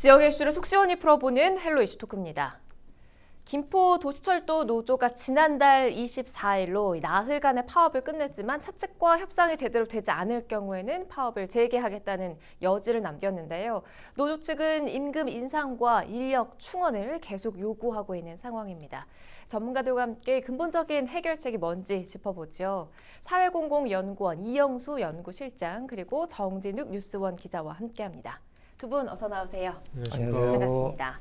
지역의 이슈를 속 시원히 풀어보는 헬로 이슈 토크입니다. 김포 도시철도 노조가 지난달 24일로 나흘간의 파업을 끝냈지만 차측과 협상이 제대로 되지 않을 경우에는 파업을 재개하겠다는 여지를 남겼는데요. 노조 측은 임금 인상과 인력 충원을 계속 요구하고 있는 상황입니다. 전문가들과 함께 근본적인 해결책이 뭔지 짚어보죠. 사회공공연구원 이영수 연구실장 그리고 정진욱 뉴스원 기자와 함께합니다. 두 분 어서 나오세요. 안녕하세요. 반갑습니다.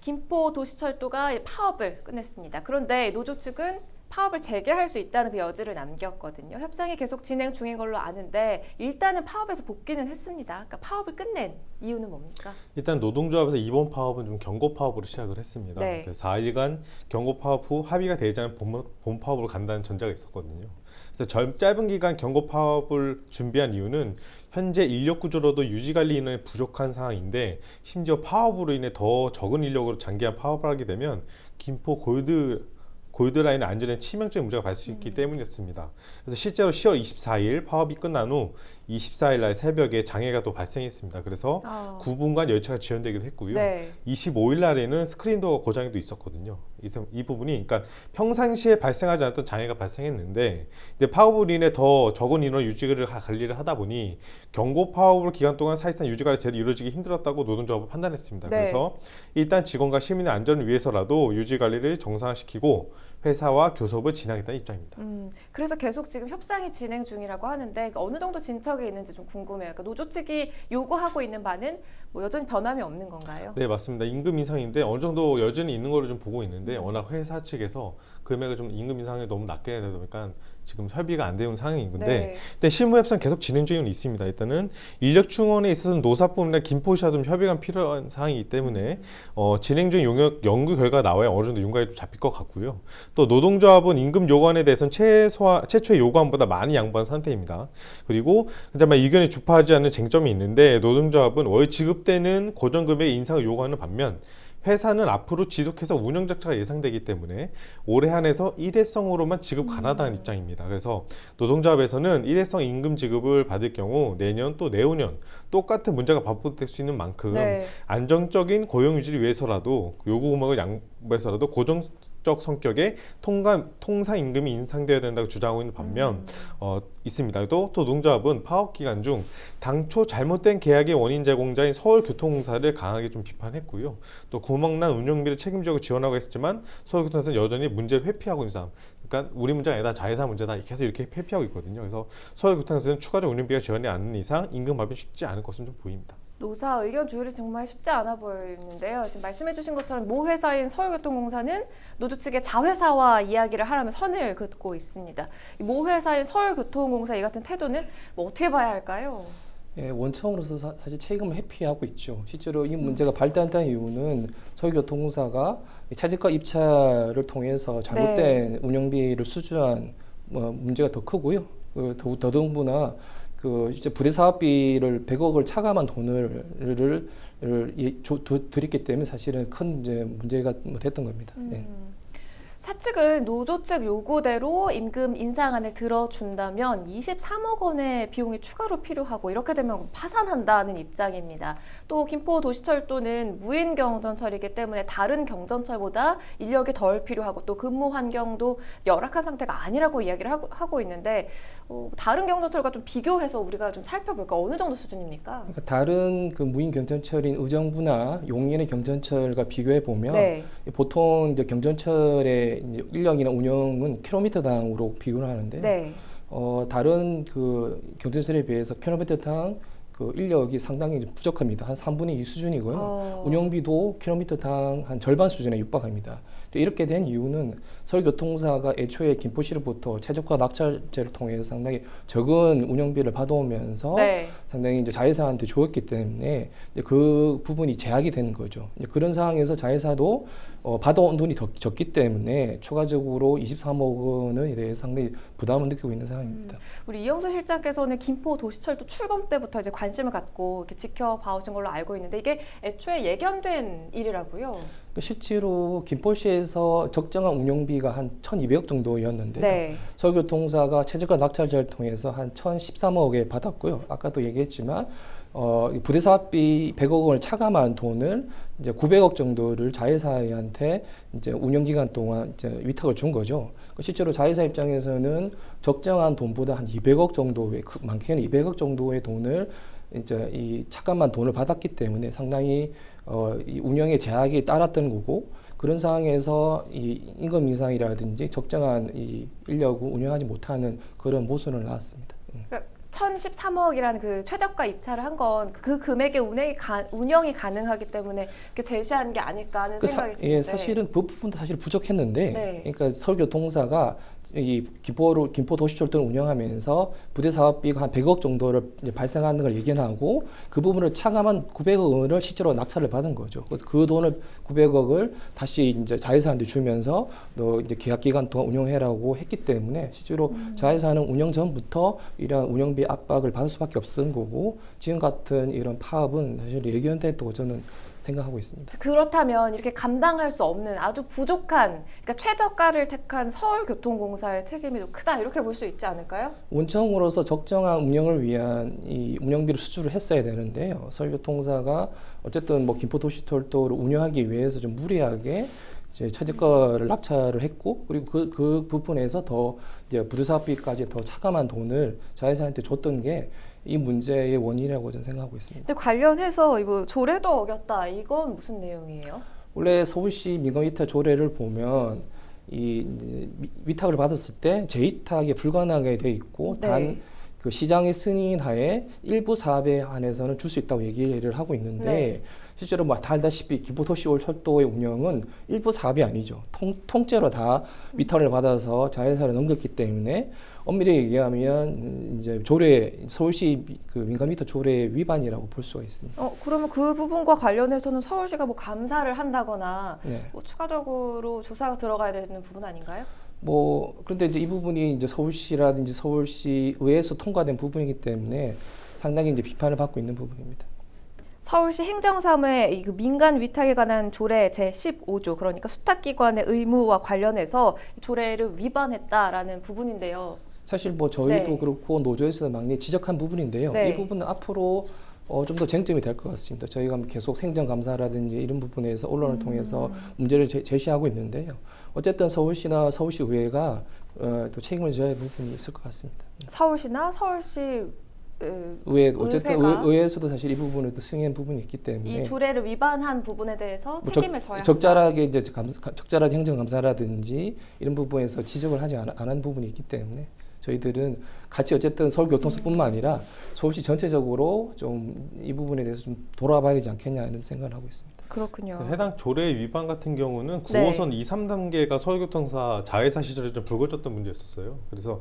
김포 도시철도가 파업을 끝냈습니다. 그런데 노조 측은 파업을 재개할 수 있다는 그 여지를 남겼거든요. 협상이 계속 진행 중인 걸로 아는데 일단은 파업에서 복귀는 했습니다. 그러니까 파업을 끝낸 이유는 뭡니까? 일단 노동조합에서 이번 파업은 좀 경고 파업으로 시작을 했습니다. 네. 4일간 경고 파업 후 합의가 되지 않은 본 파업으로 간다는 전제가 있었거든요. 그래서 짧은 기간 경고 파업을 준비한 이유는 현재 인력 구조로도 유지 관리 인원이 부족한 상황인데 심지어 파업으로 인해 더 적은 인력으로 장기간 파업을 하게 되면 김포 골드라인의 안전에 치명적인 문제가 발생할 수 있기 때문이었습니다. 그래서 실제로 10월 24일 파업이 끝난 후 24일 날 새벽에 장애가 또 발생했습니다. 그래서 9분간 열차가 지연되기도 했고요. 네. 25일 날에는 스크린도어 고장이 또 있었거든요. 이 부분이 그러니까 평상시에 발생하지 않았던 장애가 발생했는데 이제 파업으로 인해 더 적은 인원 유지를 관리를 하다 보니 경고 파업을 기간 동안 사실상 유지 관리 제대로 이루어지기 힘들었다고 노동조합은 판단했습니다. 네. 그래서 일단 직원과 시민의 안전을 위해서라도 유지 관리를 정상화시키고 회사와 교섭을 진행하겠다는 입장입니다. 그래서 계속 지금 협상이 진행 중이라고 하는데 어느 정도 진척이 있는지 좀 궁금해요. 그러니까 노조 측이 요구하고 있는 바는 뭐 여전히 변함이 없는 건가요? 네, 맞습니다. 임금 인상인데 어느 정도 여전히 있는 걸로 좀 보고 있는데 워낙 회사 측에서 금액을 좀 임금 인상이 너무 낮게 되다 보니까 지금 협의가 안 되는 상황인 건데 근데 실무 협상 계속 진행 중은 있습니다. 일단은 인력 충원에 있어서는 노사법이나 김포시와 좀 협의가 필요한 상황이기 때문에 진행 중 용역 연구 결과가 나와야 어느 정도 윤곽이 좀 잡힐 것 같고요. 또 노동조합은 임금 요구안에 대해서는 최초의 요구안보다 많이 양보한 상태입니다. 그리고 그다음에 의견이 주파하지 않는 쟁점이 있는데 노동조합은 월 지급되는 고정금액 인상을 요구하는 반면 회사는 앞으로 지속해서 운영 적자가 예상되기 때문에 올해 한해서 일회성으로만 지급 가능하다는 입장입니다. 그래서 노동조합에서는 일회성 임금 지급을 받을 경우 내년 또 내후년 똑같은 문제가 반복될 수 있는 만큼 안정적인 고용 유지를 위해서라도 요구 금액을 양보해서라도 고정적 성격의 통상 임금이 인상되어야 된다고 주장하고 있는 반면 있습니다. 또 노동조합은 파업 기간 중 당초 잘못된 계약의 원인 제공자인 서울교통공사를 강하게 좀 비판했고요. 또 구멍난 운영비를 책임지고 지원하고 했지만 서울교통공사는 여전히 문제를 회피하고 있는 상황. 그러니까 우리 문제가 아니다, 자회사 문제다 계속 이렇게 회피하고 있거든요. 그래서 서울교통공사는 추가적 운영비가 지원이 않는 이상 임금 합의 쉽지 않을 것으로 좀 보입니다. 노사 의견 조율이 정말 쉽지 않아 보이는데요. 지금 말씀해주신 것처럼 모 회사인 서울교통공사는 노조 측의 자회사와 이야기를 하라며 선을 긋고 있습니다. 모 회사인 서울교통공사 이 같은 태도는 뭐 어떻게 봐야 할까요? 예, 원청으로서 사실 책임을 회피하고 있죠. 실제로 이 문제가 발단된 이유는 서울교통공사가 차질과 입찰을 통해서 잘못된 운영비를 수주한 문제가 더 크고요. 더더군다나 이제 부대사업비를 100억을 차감한 돈을 드렸기 때문에 사실은 큰 이제 문제가 됐던 겁니다. 네. 사측은 노조 측 요구대로 임금 인상안을 들어준다면 23억 원의 비용이 추가로 필요하고 이렇게 되면 파산한다는 입장입니다. 또 김포 도시철도는 무인 경전철이기 때문에 다른 경전철보다 인력이 덜 필요하고 또 근무 환경도 열악한 상태가 아니라고 이야기를 하고 있는데 다른 경전철과 좀 비교해서 우리가 좀 살펴볼까? 어느 정도 수준입니까? 그러니까 다른 그 무인 경전철인 의정부나 용인의 경전철과 비교해 보면 보통 이제 경전철의 이제 인력이나 운영은 킬로미터당으로 비교를 하는데 다른 그 경전철에 비해서 킬로미터당 그 인력이 상당히 부족합니다. 한 3분의 2 수준이고요. 운영비도 킬로미터당 한 절반 수준에 육박합니다. 이렇게 된 이유는 서울교통공사가 애초에 김포시로부터 최저가 낙찰제를 통해서 상당히 적은 운영비를 받아오면서 상당히 이제 자회사한테 주었기 때문에 이제 그 부분이 제약이 되는 거죠. 그런 상황에서 자회사도 받아온 돈이 더 적기 때문에 추가적으로 23억 원에 대해서 상당히 부담을 느끼고 있는 상황입니다. 우리 이영수 실장께서는 김포 도시철도 출범 때부터 이제 관심을 갖고 이렇게 지켜봐 오신 걸로 알고 있는데 이게 애초에 예견된 일이라고요? 실제로 김포시에서 적정한 운영비가 한 1,200억 정도였는데 서울교통공사가 최저가 낙찰제를 통해서 한 1,013억에 받았고요. 아까도 얘기했지만 부대 사업비 100억 원을 차감한 돈을 이제 900억 정도를 자회사한테 이제 운영 기간 동안 이제 위탁을 준 거죠. 실제로 자회사 입장에서는 적정한 돈보다 한 200억 정도의, 많게는 200억 정도의 돈을 이제 이 차감한 돈을 받았기 때문에 상당히 이 운영에 제약이 따랐던 거고, 그런 상황에서 이 임금 인상이라든지 적정한 이 인력을 운영하지 못하는 그런 모순을 낳았습니다. 그러니까 1,013억이라는 그 최저가 입찰을 한 건 그 금액의 운영이 가능하기 때문에 이렇게 제시한 게 아닐까 하는 생각이 드는데. 예, 사실은 그 부분도 사실 부족했는데, 네. 그러니까 서울교통사가 이 김포 도시철도를 운영하면서 부대 사업비가 한 100억 정도를 이제 발생하는 걸 예견하고 그 부분을 차감한 900억 원을 실제로 낙찰을 받은 거죠. 그래서 그 돈을 900억을 다시 이제 자회사한테 주면서 너 이제 계약 기간 동안 운영해라고 했기 때문에 실제로 자회사는 운영 전부터 이런 운영비 압박을 받을 수밖에 없었던 거고, 지금 같은 이런 파업은 사실 예견됐다고 저는 생각하고 있습니다. 그렇다면 이렇게 감당할 수 없는 아주 부족한, 그러니까 최저가를 택한 서울교통공사의 책임이 좀 크다, 이렇게 볼 수 있지 않을까요? 원청으로서 적정한 운영을 위한 이 운영비를 수주를 했어야 되는데요. 서울교통사가 어쨌든 뭐 김포도시철도를 운영하기 위해서 좀 무리하게 이제 최저가를 낙찰을 했고, 그리고 그 부분에서 더 이제 부두사업비까지 더 차감한 돈을 자회사한테 줬던 게 이 문제의 원인이라고 저는 생각하고 있습니다. 근데 관련해서 이거 조례도 어겼다, 이건 무슨 내용이에요? 원래 서울시 민간위탁 조례를 보면 이 이제 위탁을 받았을 때 재위탁에 불가능하게 돼 있고, 네. 단 그 시장의 승인하에 일부 사업에 한해서는 줄 수 있다고 얘기를 하고 있는데, 네. 실제로 뭐 다 알다시피 김포도시철도의 운영은 일부 사업이 아니죠. 통째로 다 위탁을 받아서 자회사를 넘겼기 때문에 엄밀히 얘기하면 이제 서울시 그 민간위탁 조례 위반이라고 볼 수가 있습니다. 그러면 그 부분과 관련해서는 서울시가 뭐 감사를 한다거나 네. 뭐 추가적으로 조사가 들어가야 되는 부분 아닌가요? 그런데 이제 이 부분이 이제 서울시라든지 서울시 의회에서 통과된 부분이기 때문에 상당히 이제 비판을 받고 있는 부분입니다. 서울시 행정사무의 그 민간 위탁에 관한 조례 제15조, 그러니까 수탁기관의 의무와 관련해서 조례를 위반했다라는 부분인데요. 사실 뭐 저희도 네. 그렇고 노조에서 많이 지적한 부분인데요. 네. 이 부분은 앞으로 좀 더 쟁점이 될 것 같습니다. 저희가 계속 행정감사라든지 이런 부분에서 언론을 통해서 문제를 제시하고 있는데요. 어쨌든 서울시나 서울시 의회가 또 책임을 져야 할 부분이 있을 것 같습니다. 서울시나 서울시 의회, 어쨌든 의회가 의회에서도 사실 이 부분에도 승인 부분이 있기 때문에 이 조례를 위반한 부분에 대해서 책임을 져야 한다. 적절하게 이제 적절한 행정감사라든지 이런 부분에서 지적을 하지 않은 부분이 있기 때문에 저희들은 같이 어쨌든 서울교통서뿐만 아니라 서울시 전체적으로 좀 이 부분에 대해서 좀 돌아봐야 되지 않겠냐 이런 생각을 하고 있습니다. 그렇군요. 해당 조례 위반 같은 경우는 9호선 2, 3단계가 서울교통사 자회사 시절에 좀 불거졌던 문제였었어요. 그래서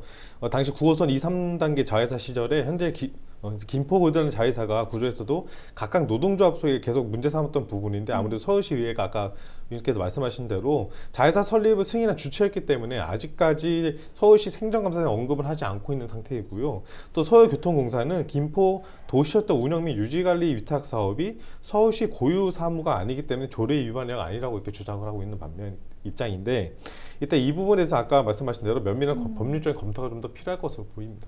당시 9호선 2, 3단계 자회사 시절에 현재 김포고등학교 자회사가 구조에서도 각각 노동조합 속에 계속 문제 삼았던 부분인데, 아무래도 서울시 의회가 아까 위원께서 말씀하신 대로 자회사 설립을 승인한 주체였기 때문에 아직까지 서울시 행정감사에 언급을 하지 않고 있는 상태이고요. 또 서울교통공사는 김포 도시철도 운영 및 유지관리 위탁 사업이 서울시 고유 사무가 아니기 때문에 조례 위반이 아니라고 이렇게 주장을 하고 있는 입장인데, 일단 이 부분에서 아까 말씀하신 대로 면밀한 법률적인 검토가 좀 더 필요할 것으로 보입니다.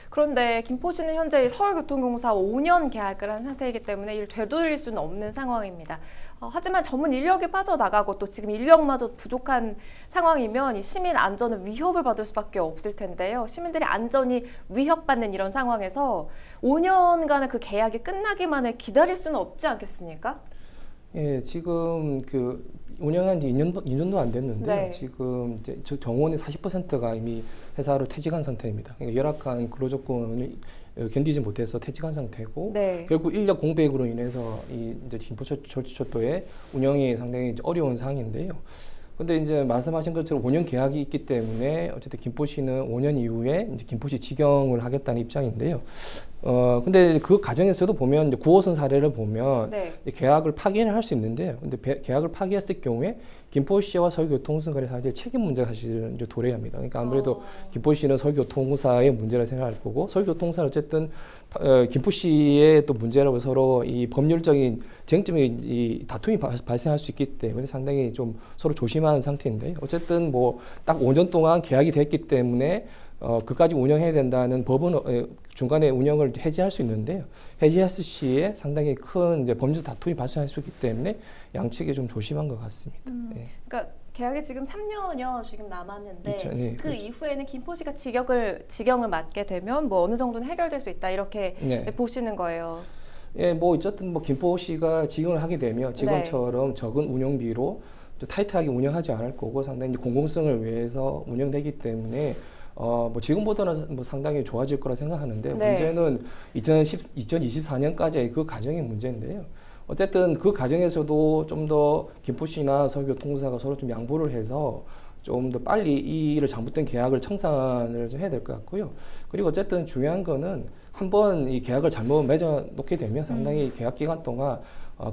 그런데 김포시는 현재 서울교통공사와 5년 계약을 한 상태이기 때문에 이를 되돌릴 수는 없는 상황입니다. 하지만 전문 인력이 빠져나가고 또 지금 인력마저 부족한 상황이면 이 시민 안전은 위협을 받을 수밖에 없을 텐데요. 시민들의 안전이 위협받는 이런 상황에서 5년간의 그 계약이 끝나기만을 기다릴 수는 없지 않겠습니까? 예, 지금 그 운영한 지 2년도 안 됐는데 네. 지금 이제 정원의 40%가 이미 회사로 퇴직한 상태입니다. 그러니까 열악한 근로 조건을 견디지 못해서 퇴직한 상태고, 네. 결국 인력 공백으로 인해서 이제 김포철도의 운영이 상당히 이제 어려운 상황인데요. 근데 이제 말씀하신 것처럼 5년 계약이 있기 때문에 어쨌든 김포시는 5년 이후에 이제 김포시 직영을 하겠다는 입장인데요. 근데 그 과정에서도 보면 이제 9호선 사례를 보면 네. 계약을 파기는 할 수 있는데요. 근데 계약을 파기했을 경우에 김포시와 서울교통공사 간의 사실 책임 문제가 사실은 이제 도래합니다. 그러니까 아무래도 김포시는 서울교통공사의 문제를 생각할 거고, 서울교통공사는 어쨌든 김포시의 또 문제라고 서로 이 법률적인 쟁점이 이 다툼이 발생할 수 있기 때문에 상당히 좀 서로 조심하는 상태인데요. 어쨌든 뭐 딱 5년 동안 계약이 됐기 때문에 그까지 운영해야 된다는 법은 중간에 운영을 해지할 수 있는데요. 해지했을 시에 상당히 큰 이제 범죄 다툼이 발생할 수 있기 때문에 양측이 좀 조심한 것 같습니다. 예. 그러니까 계약이 지금 3년여 지금 남았는데 네, 그 그렇죠. 이후에는 김포시가 직영을 맡게 되면 뭐 어느 정도는 해결될 수 있다 이렇게 네. 보시는 거예요. 예, 뭐 어쨌든 뭐 김포시가 직영을 하게 되면 지금처럼 적은 운영비로 또 타이트하게 운영하지 않을 거고 상당히 이제 공공성을 위해서 운영되기 때문에 뭐 지금보다는 뭐 상당히 좋아질 거라 생각하는데 문제는 2024년까지의 그 과정의 문제인데요. 어쨌든 그 과정에서도 좀 더 김포시나 서울교통공사가 서로 좀 양보를 해서 좀 더 빨리 이 일을 잘못된 계약을 청산을 좀 해야 될 것 같고요. 그리고 어쨌든 중요한 거는 한번 이 계약을 잘못 맺어 놓게 되면 상당히 계약 기간 동안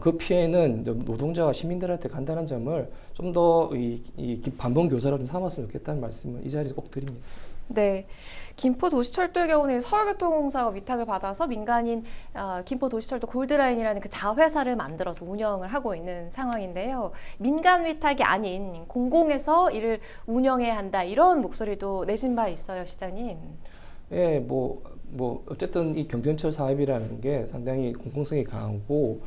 그 피해는 노동자와 시민들한테 간다는 점을 좀 더 이 반복 교사로 좀 삼았으면 좋겠다는 말씀을 이 자리에서 꼭 드립니다. 네, 김포도시철도의 경우는 서울교통공사가 위탁을 받아서 민간인 김포도시철도 골드라인이라는 그 자회사를 만들어서 운영을 하고 있는 상황인데요. 민간 위탁이 아닌 공공에서 이를 운영해야 한다 이런 목소리도 내신 바 있어요, 시장님. 예, 뭐 어쨌든 이 경전철 사업이라는 게 상당히 공공성이 강하고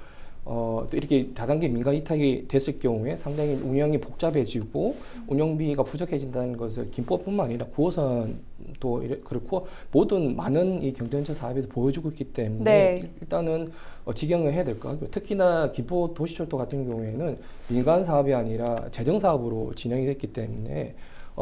또 이렇게 다단계 민간 위탁이 됐을 경우에 상당히 운영이 복잡해지고 운영비가 부족해진다는 것을 김포뿐만 아니라 9호선도 그렇고 모든 많은 이 경전철 사업에서 보여주고 있기 때문에 일단은 직영을 해야 될 것 같고요. 특히나 김포도시철도 같은 경우에는 민간 사업이 아니라 재정 사업으로 진행이 됐기 때문에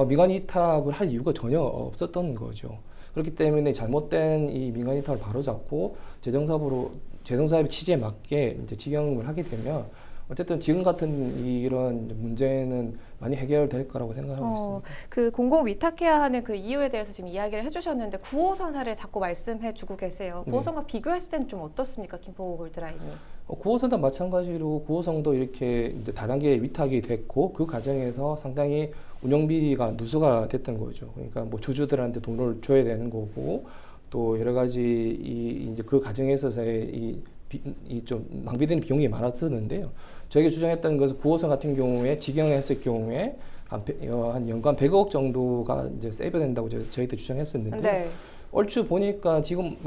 민간 위탁을 할 이유가 전혀 없었던 거죠. 그렇기 때문에 잘못된 이 민간 위탁을 바로잡고 재정사업의 취지에 맞게 이제 직영을 하게 되면 어쨌든 지금 같은 이런 문제는 많이 해결될 거라고 생각하고 있습니다. 그 공공 위탁해야 하는 그 이유에 대해서 지금 이야기를 해주셨는데 9호선사를 자꾸 말씀해주고 계세요. 9호선과 비교했을 때는 좀 어떻습니까, 김포 골드라인이? 9호선도 마찬가지로 9호선도 이렇게 이제 다단계 위탁이 됐고 그 과정에서 상당히 운영비가 누수가 됐던 거죠. 그러니까 뭐 주주들한테 돈을 줘야 되는 거고 또 여러 가지 이제 그 과정에서의 이 좀 낭비되는 비용이 많았었는데요. 저희가 주장했던 것은 9호선 같은 경우에 직영했을 경우에 한 연간 100억 정도가 이제 세이브 된다고 저희도 주장했었는데 얼추 보니까 지금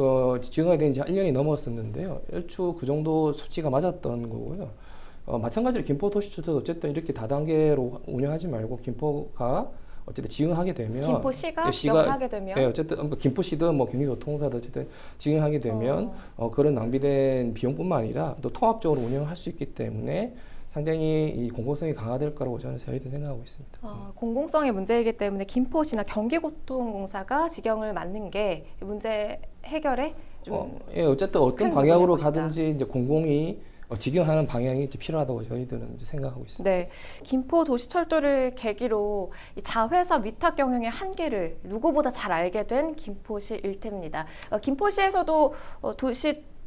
직영이 된 지 1년이 넘었었는데요. 얼추 그 정도 수치가 맞았던 거고요. 마찬가지로 김포도시철도 어쨌든 이렇게 다단계로 운영하지 말고 김포가 어쨌든 직영하게 되면 김포시가 역하게 되면 어쨌든 김포시든 뭐 경기도통사도 어쨌든 직영하게 되면 그런 낭비된 비용뿐만 아니라 또 통합적으로 운영할 수 있기 때문에 상당히 이 공공성이 강화될 거라고 저는 생각하고 있습니다. 공공성의 문제이기 때문에 김포시나 경기고통공사가 직영을 맡는 게 문제 해결에 좀 어쨌든 어떤 방향으로 가든지 이제 공공이 직영하는 방향이 이제 필요하다고 저희들은 이제 생각하고 있습니다. 네, 김포도시철도를 계기로 이 자회사 위탁 경영의 한계를 누구보다 잘 알게 된 김포시일 테입니다. 김포시에서도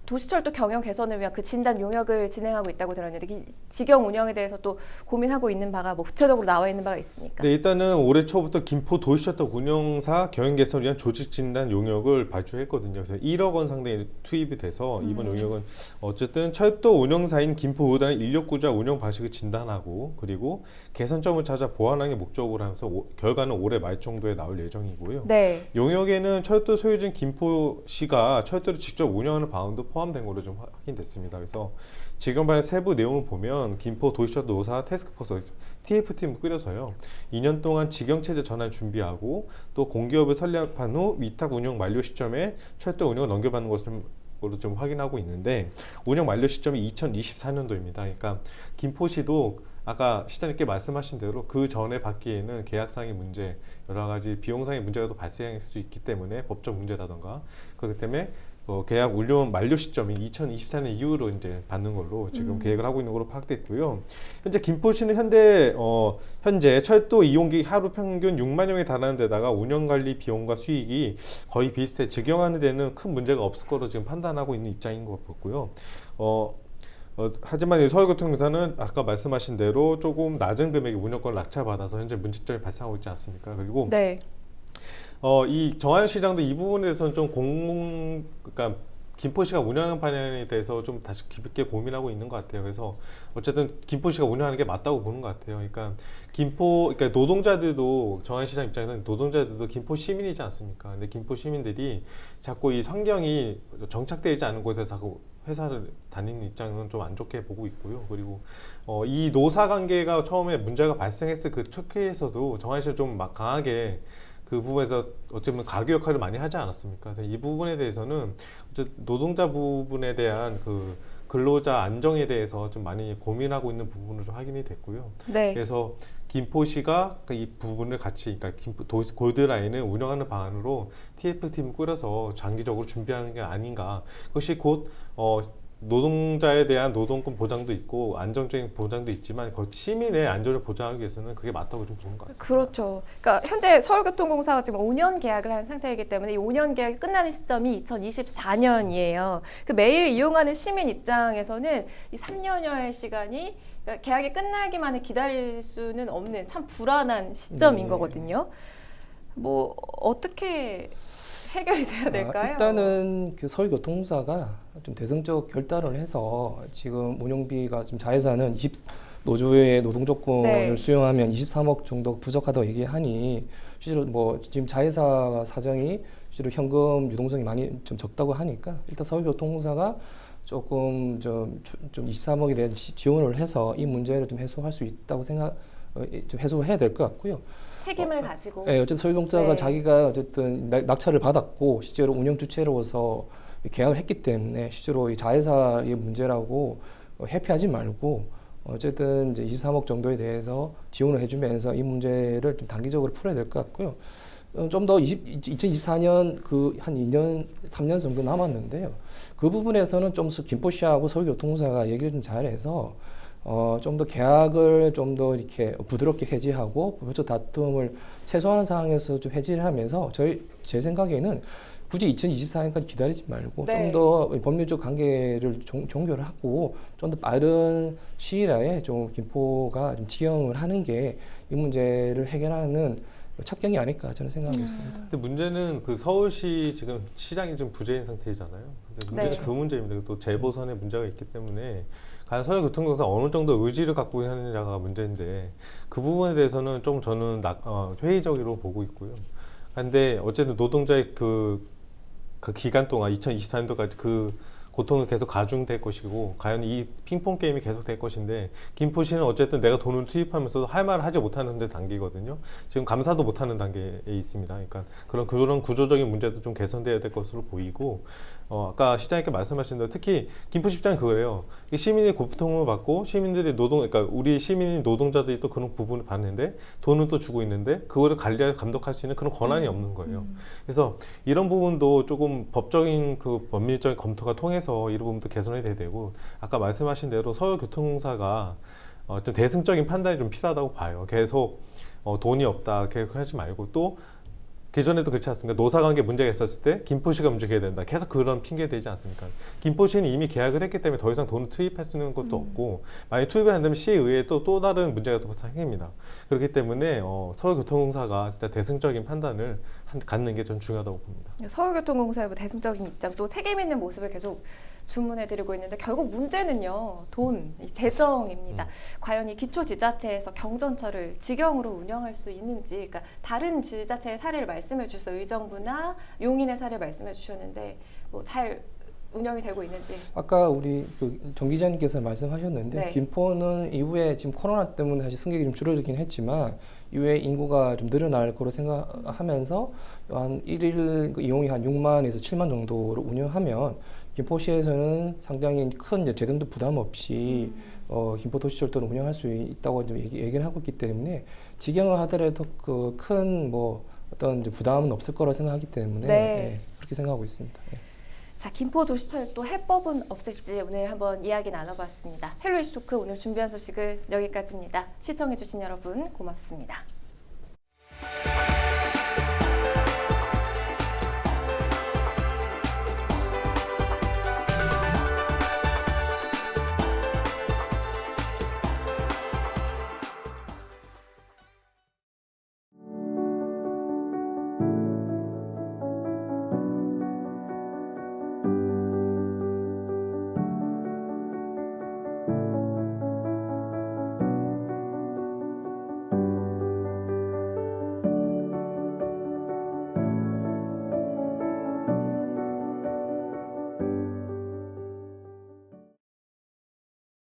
도시철도 경영 개선을 위한 그 진단 용역을 진행하고 있다고 들었는데 직영 운영에 대해서 또 고민하고 있는 바가 뭐 구체적으로 나와 있는 바가 있습니까? 네, 일단은 올해 초부터 김포 도시철도 운영사 경영 개선을 위한 조직 진단 용역을 발주했거든요. 그래서 1억 원 상당히 투입이 돼서 이번 용역은 어쨌든 철도 운영사인 김포의단의 인력구조와 운영 방식을 진단하고 그리고 개선점을 찾아 보완하는 목적으로 하면서 결과는 올해 말 정도에 나올 예정이고요. 네. 용역에는 철도 소유주인 김포시가 철도를 직접 운영하는 방안도 포함된 걸로 좀 확인됐습니다. 그래서 지금 발의 세부 내용을 보면 김포 도시철도 노사 태스크포스 TF팀을 꾸려서요. 2년 동안 직영체제 전환 준비하고 또 공기업을 설립한 후 위탁 운영 만료 시점에 철도 운영을 넘겨받는 것으로 좀 확인하고 있는데 운영 만료 시점이 2024년도입니다. 그러니까 김포시도 아까 시장님께 말씀하신 대로 그 전에 받기에는 계약상의 문제, 여러 가지 비용상의 문제가 또 발생할 수 있기 때문에 법적 문제라던가 그렇기 때문에 계약 운영 만료 시점이 2024년 이후로 이제 받는 걸로 지금 계획을 하고 있는 걸로 파악됐고요. 현재 김포시는 현재 철도 이용객 하루 평균 6만 명에 달하는 데다가 운영관리 비용과 수익이 거의 비슷해 직영하는 데는 큰 문제가 없을 거로 지금 판단하고 있는 입장인 것 같고요. 하지만 서울교통공사는 아까 말씀하신 대로 조금 낮은 금액의 운영권을 낙찰받아서 현재 문제점이 발생하고 있지 않습니까? 그리고 이 정한 시장도 이 부분에 대해서는 좀 그러니까 김포시가 운영하는 방향에 대해서 좀 다시 깊게 고민하고 있는 것 같아요. 그래서 어쨌든 김포시가 운영하는 게 맞다고 보는 것 같아요. 그러니까 그러니까 노동자들도 정한시장 입장에서는 노동자들도 김포 시민이지 않습니까? 근데 김포 시민들이 자꾸 이 환경이 정착되지 않은 곳에서 자꾸 회사를 다니는 입장은 좀 안 좋게 보고 있고요. 그리고 이 노사 관계가 처음에 문제가 발생했을 그 초기에서도 정한시장 좀 막 강하게 그 부분에서 어쩌면 가교 역할을 많이 하지 않았습니까? 그래서 이 부분에 대해서는 노동자 부분에 대한 그 근로자 안정에 대해서 좀 많이 고민하고 있는 부분으로 좀 확인이 됐고요. 네. 그래서 김포시가 이 부분을 같이, 그러니까 골드라인을 운영하는 방안으로 TF팀을 꾸려서 장기적으로 준비하는 게 아닌가. 그것이 곧 노동자에 대한 노동권 보장도 있고 안정적인 보장도 있지만 시민의 안전을 보장하기 위해서는 그게 맞다고 좀 보는 것 같습니다. 그렇죠. 그러니까 현재 서울교통공사가 지금 5년 계약을 한 상태이기 때문에 이 5년 계약이 끝나는 시점이 2024년이에요. 그 매일 이용하는 시민 입장에서는 이 3년여의 시간이 그러니까 계약이 끝나기만을 기다릴 수는 없는 참 불안한 시점인 거거든요. 뭐 어떻게 해결이 돼야 될까요? 일단은 그 서울교통공사가 좀 대승적 결단을 해서 지금 운영비가 지금 자회사는 노조의 노동 조건을 수용하면 23억 정도 부족하다고 얘기하니 실제로 뭐 지금 자회사 사정이 실제로 현금 유동성이 많이 좀 적다고 하니까 일단 서울교통공사가 조금 좀 23억에 대한 지원을 해서 이 문제를 좀 해소할 수 있다고 좀 해소해야 될 것 같고요. 책임을 가지고. 네, 어쨌든 서울교통공사가 자기가 어쨌든 낙찰을 받았고 실제로 운영 주체로서 계약을 했기 때문에 실제로 이 자회사의 문제라고 회피하지 말고 어쨌든 이제 23억 정도에 대해서 지원을 해주면서 이 문제를 좀 단기적으로 풀어야 될 것 같고요. 좀 더 2024년 그 한 2년, 3년 정도 남았는데요. 그 부분에서는 좀 김포시하고 서울교통공사가 얘기를 좀 잘해서 좀 더 계약을 좀 더 이렇게 부드럽게 해지하고 법적 다툼을 최소화하는 상황에서 좀 해지를 하면서 제 생각에는 굳이 2024년까지 기다리지 말고 좀 더 법률적 관계를 종결을 하고 좀 더 빠른 시일 내에 좀 김포가 좀 지형을 하는 게 이 문제를 해결하는 척경이 아닐까 저는 생각하고 있습니다. 근데 문제는 그 서울시 지금 시장이 좀 부재인 상태이잖아요. 근데 문제는 그 문제입니다. 또 재보선의 문제가 있기 때문에 과연 서울교통공사 어느 정도 의지를 갖고 있느냐가 문제인데 그 부분에 대해서는 좀 저는 회의적으로 보고 있고요. 근데 어쨌든 노동자의 그 기간 동안 2024년도까지 그 고통은 계속 가중될 것이고 과연 이 핑퐁 게임이 계속 될 것인데 김포시는 어쨌든 내가 돈을 투입하면서도 할 말을 하지 못하는 단계거든요. 지금 감사도 못하는 단계에 있습니다. 그러니까 그런 구조적인 문제도 좀 개선돼야 될 것으로 보이고 아까 시장님께 말씀하신 대로 특히 김포시 입장은 그거예요. 시민이 고통을 받고 시민들이 그러니까 우리 시민 노동자들이 또 그런 부분을 받는데 돈은 또 주고 있는데 그거를 관리하고 감독할 수 있는 그런 권한이 없는 거예요. 그래서 이런 부분도 조금 법적인 그 법률적인 검토가 통해서 이 부분도 개선이 돼야 되고 아까 말씀하신 대로 서울교통공사가 좀 대승적인 판단이 좀 필요하다고 봐요. 계속 돈이 없다 계속 하지 말고 또 기존에도 그렇지 않습니까? 노사관계 문제가 있었을 때 김포시가 문제가 된다. 계속 그런 핑계 대지 않습니까? 김포시는 이미 계약을 했기 때문에 더 이상 돈을 투입할 수 있는 것도 없고 만약 투입을 한다면 시의회에 또 다른 문제가 또 생깁니다. 그렇기 때문에 서울교통공사가 진짜 대승적인 판단을 갖는 게 전 중요하다고 봅니다. 서울교통공사의 대승적인 입장 또 책임 있는 모습을 계속 주문해드리고 있는데 결국 문제는요 돈, 재정입니다. 과연 이 기초지자체에서 경전철을 직영으로 운영할 수 있는지, 그러니까 다른 지자체의 사례를 말씀해 주셔서 의정부나 용인의 사례를 말씀해 주셨는데 뭐 잘 운영이 되고 있는지. 아까 우리 정 기자님께서 말씀하셨는데 김포는 이후에 지금 코로나 때문에 사실 승객이 좀 줄어들긴 했지만 이후에 인구가 좀 늘어날 거로 생각하면서 한 1일 이용이 한 6만에서 7만 정도로 운영하면 김포시에서는 상당히 큰 재정도 부담 없이 김포도시철도를 운영할 수 있다고 좀 얘기를 하고 있기 때문에 직영을 하더라도 그 큰 뭐 어떤 부담은 없을 거라 생각하기 때문에 그렇게 생각하고 있습니다. 자, 김포도시철도 해법은 없을지 오늘 한번 이야기 나눠봤습니다. 헬로 이슈토크 오늘 준비한 소식은 여기까지입니다. 시청해주신 여러분 고맙습니다.